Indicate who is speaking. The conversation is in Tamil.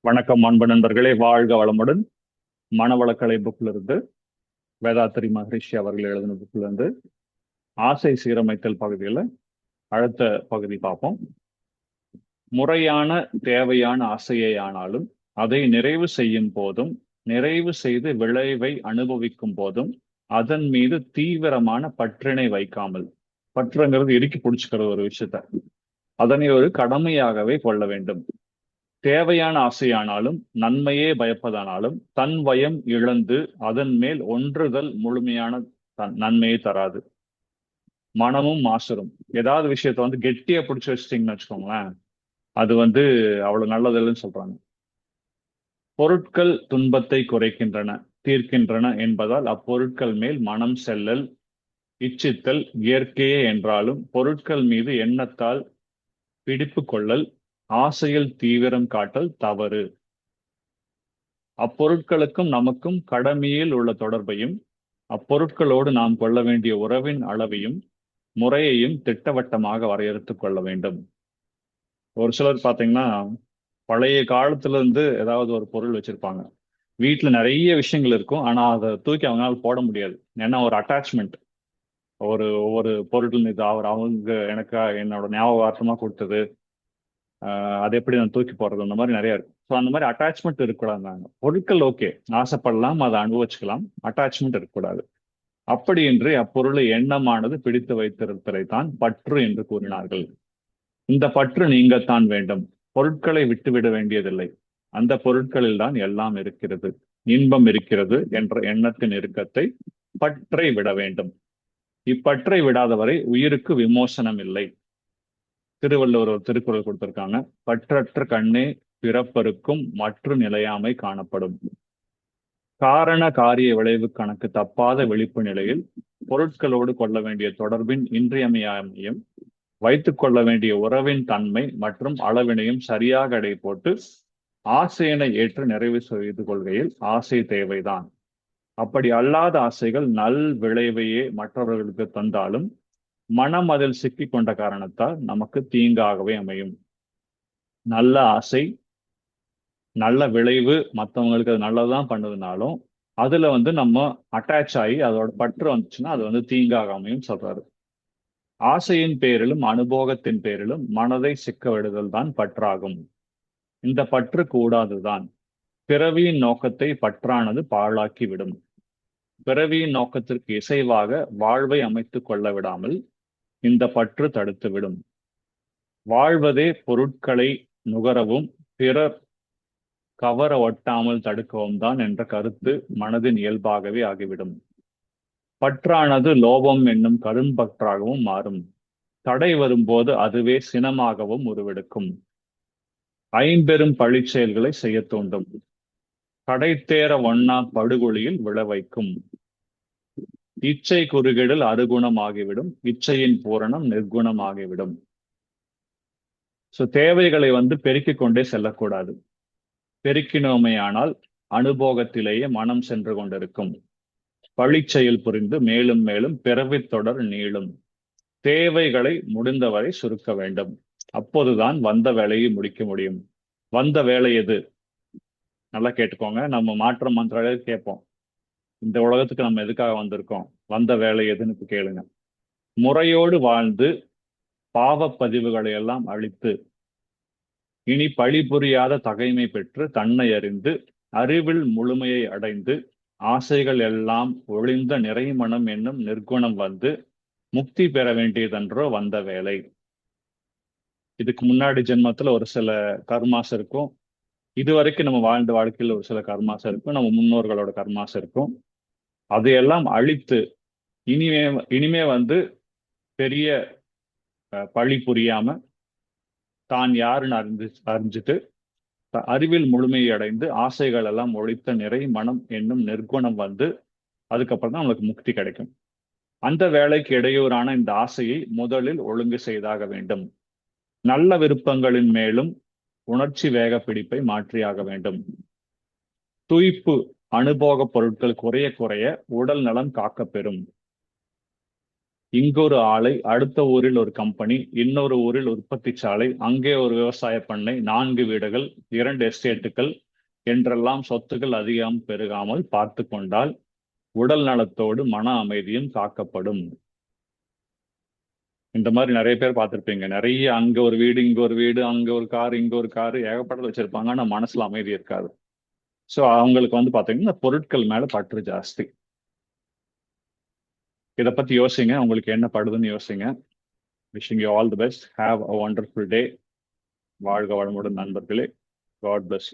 Speaker 1: வணக்கம் அன்பு நண்பர்களே, வாழ்க வளமுடன். மனவளக்கலை புக்ல இருந்து வேதாத்திரி மகரிஷி அவர்கள் எழுதின புக்ல இருந்து ஆசை சீரமைத்தல் பகுதியில் அடுத்த பகுதி பார்ப்போம். முறையான தேவையான ஆசையை ஆனாலும் அதை நிறைவு செய்யும் போதும், நிறைவு செய்து விளைவை அனுபவிக்கும் போதும் அதன் மீது தீவிரமான பற்றினை வைக்காமல், பற்றுங்கிறது இறுக்கி பிடிச்சுக்கிற ஒரு விஷயத்த, அதனை ஒரு கடமையாகவே கொள்ள வேண்டும். தேவையான ஆசையானாலும் நன்மையே பயப்பதானாலும் தன் வயம் இழந்து அதன் மேல் ஒன்றுதல் முழுமையான நன்மையை தராது. மனமும் மாசுரும். ஏதாவது விஷயத்த கெட்டியா பிடிச்சு வச்சிட்டீங்கன்னு வச்சுக்கோங்களேன், அது அவ்வளவு நல்லதில்லைன்னு சொல்றாங்க. பொருட்கள் துன்பத்தை குறைக்கின்றன, தீர்க்கின்றன என்பதால் அப்பொருட்கள் மேல் மனம் செல்லல், இச்சித்தல் இயற்கையே என்றாலும் பொருட்கள் மீது எண்ணத்தால் பிடிப்பு கொள்ளல், ஆசையில் தீவிரம் காட்டல் தவறு. அப்பொருட்களுக்கும் நமக்கும் கடமையில் உள்ள தொடர்பையும், அப்பொருட்களோடு நாம் கொள்ள வேண்டிய உறவின் அளவையும் முறையையும் திட்டவட்டமாக வரையறுத்துக் கொள்ள வேண்டும். ஒரு சிலர் பாத்தீங்கன்னா, பழைய காலத்துல இருந்து ஏதாவது ஒரு பொருள் வச்சிருப்பாங்க. வீட்டுல நிறைய விஷயங்கள் இருக்கும், ஆனா அதை தூக்கி அவங்களால போட முடியாது. ஏன்னா ஒரு அட்டாச்மெண்ட், ஒவ்வொரு பொருட்கள் மீது அவங்க எனக்கு என்னோட ஞாபகார்த்தமா கொடுத்தது, அதை எப்படி நான் தூக்கி போடுறது, அந்த மாதிரி நிறைய இருக்கு. ஸோ அந்த மாதிரி அட்டாச்மெண்ட் இருக்கக்கூடாது. பொருட்கள் ஓகே, ஆசைப்படலாம், அதை அனுபவிச்சுக்கலாம், அட்டாச்மெண்ட் இருக்கக்கூடாது. அப்படி என்று அப்பொருளை எண்ணமானது பிடித்து வைத்திருத்தலை தான் பற்று என்று கூறினார்கள். இந்த பற்று நீங்கத்தான் வேண்டும். பொருட்களை விட்டுவிட வேண்டியதில்லை. அந்த பொருட்களில் தான் எல்லாம் இருக்கிறது, இன்பம் இருக்கிறது என்ற எண்ணத்தின் இறுக்கத்தை, பற்றை விட வேண்டும். இப்பற்றை விடாதவரை உயிருக்கு விமோசனம் இல்லை. திருவள்ளுவர் ஒரு திருக்குறள் கொடுத்திருக்காங்க. பற்றற்ற கண்ணே பிறப்பருக்கும் மற்ற நிலையாமை காணப்படும். காரண காரிய விளைவு கணக்கு தப்பாத விழிப்பு நிலையில் பொருட்களோடு கொள்ள வேண்டிய தொடர்பின் இன்றியமையாமையும், வைத்துக் கொள்ள வேண்டிய உறவின் தன்மை மற்றும் அளவினையும் சரியாக எடை போட்டு ஆசையினை ஏற்று நிறைவு செய்து கொள்கையில் ஆசை தேவைதான். அப்படி அல்லாத ஆசைகள் நல் விளைவையே மற்றவர்களுக்கு தந்தாலும் மனம் அதில் சிக்கிக் கொண்ட காரணத்தால் நமக்கு தீங்காகவே அமையும். நல்ல ஆசை, நல்ல விளைவு, மற்றவங்களுக்கு அது நல்லதுதான் பண்ணுதுனாலும் அதுல நம்ம அட்டாச் ஆகி அதோட பற்று வந்துச்சுன்னா அது தீங்காக அமையும் சொல்றாரு. ஆசையின் பேரிலும் அனுபோகத்தின் பேரிலும் மனதை சிக்க விடுதல் தான் பற்றாகும். இந்த பற்று கூடாதுதான். பிறவியின் நோக்கத்தை பற்றானது பாழாக்கி விடும். பிறவியின் நோக்கத்திற்கு இசைவாக வாழ்வை அமைத்துக் கொள்ள விடாமல் இந்த பற்று தடுத்துவிடும். வாழ்வதே பொருட்களை நுகரவும் பிறர் கவர ஒட்டாமல் தடுக்கவும் தான் என்ற கருத்து மனதின் இயல்பாகவே ஆகிவிடும். பற்றானது லோபம் என்னும் கரும்பற்றாகவும் மாறும். தடை வரும்போது அதுவே சினமாகவும் உருவெடுக்கும். ஐம்பெரும் பழிச் செயல்களை செய்ய தூண்டும். கடைத்தேற ஒண்ணா படுகொலியில் விழ வைக்கும். இச்சை குறுகிடல் அருகுணமாகிவிடும். இச்சையின் பூரணம் நிர்குணமாகிவிடும். சோ தேவைகளை பெருக்கிக் கொண்டே செல்லக்கூடாது. பெருக்கினோமையானால் அனுபோகத்திலேயே மனம் சென்று கொண்டிருக்கும். பழிச்செயல் புரிந்து மேலும் மேலும் பிறவித் தொடர் நீளும். தேவைகளை முடிந்தவரை சுருக்க வேண்டும். அப்போதுதான் வந்த வேலையை முடிக்க முடியும். வந்த வேலை எது? நல்லா கேட்டுக்கோங்க. நம்ம மாற்றம் மந்திராலே கேட்போம், இந்த உலகத்துக்கு நம்ம எதுக்காக வந்திருக்கோம், வந்த வேலை எதுன்னு கேளுங்க. முறையோடு வாழ்ந்து பாவப்பதிவுகளை எல்லாம் அழித்து இனி பழி புரியாத தகைமை பெற்று தன்னை அறிந்து அறிவில் முழுமையை அடைந்து ஆசைகள் எல்லாம் ஒளிந்த நிறைமனம் என்னும் நிர்குணம் முக்தி பெற வேண்டியதென்றோ வந்த வேலை. இதுக்கு முன்னாடி ஜென்மத்துல ஒரு சில கர்மாஸ் இருக்கும். இதுவரைக்கும் நம்ம வாழ்ந்த வாழ்க்கையில் ஒரு சில கர்மாஸ் இருக்கும், நம்ம முன்னோர்களோட கர்மாஸ் இருக்கும். அதையெல்லாம் அழித்து இனிமே இனிமே பெரிய பழி புரியாம தான் யாருன்னு அறிஞ்சிட்டு அறிவில் முழுமையை அடைந்து ஆசைகள் எல்லாம் ஒழித்த நிறை மனம் என்னும் நிர்குணம் அதுக்கப்புறம் தான் நம்மளுக்கு முக்தி கிடைக்கும். அந்த வேலைக்கு இடையூறான இந்த ஆசையை முதலில் ஒழுங்கு செய்தாக வேண்டும். நல்ல விருப்பங்களின் மேலும் உணர்ச்சி வேக பிடிப்பை மாற்றியாக வேண்டும். துய்ப்பு அனுபோக பொருட்கள் குறைய குறைய உடல் நலம் காக்கப்பெறும். இங்க ஒரு ஆலை, அடுத்த ஊரில் ஒரு கம்பெனி, இன்னொரு ஊரில் உற்பத்தி சாலை, அங்கே ஒரு விவசாய பண்ணை, 4 வீடுகள், 2 எஸ்டேட்டுகள் என்றெல்லாம் சொத்துக்கள் அதிகம் பெருகாமல் பார்த்து கொண்டால் உடல் நலத்தோடு மன அமைதியும் காக்கப்படும். இந்த மாதிரி நிறைய பேர் பார்த்திருப்பீங்க. நிறைய அங்க ஒரு வீடு, இங்க ஒரு வீடு, அங்க ஒரு கார், இங்க ஒரு காரு, ஏகப்பட்டது வச்சிருப்பாங்க. ஆனா மனசுல அமைதி இருக்காது. சோ அவங்களுக்கு பாத்தீங்கன்னா இந்த பொருட்கள் மேல பற்று ஜாஸ்தி. இதை பத்தி யோசிங்க. உங்களுக்கு என்ன படுதுன்னு யோசிங்க. Wishing you all the best. Have a wonderful day. வாழ்க வளமுடன் நண்பர்களே. God plus.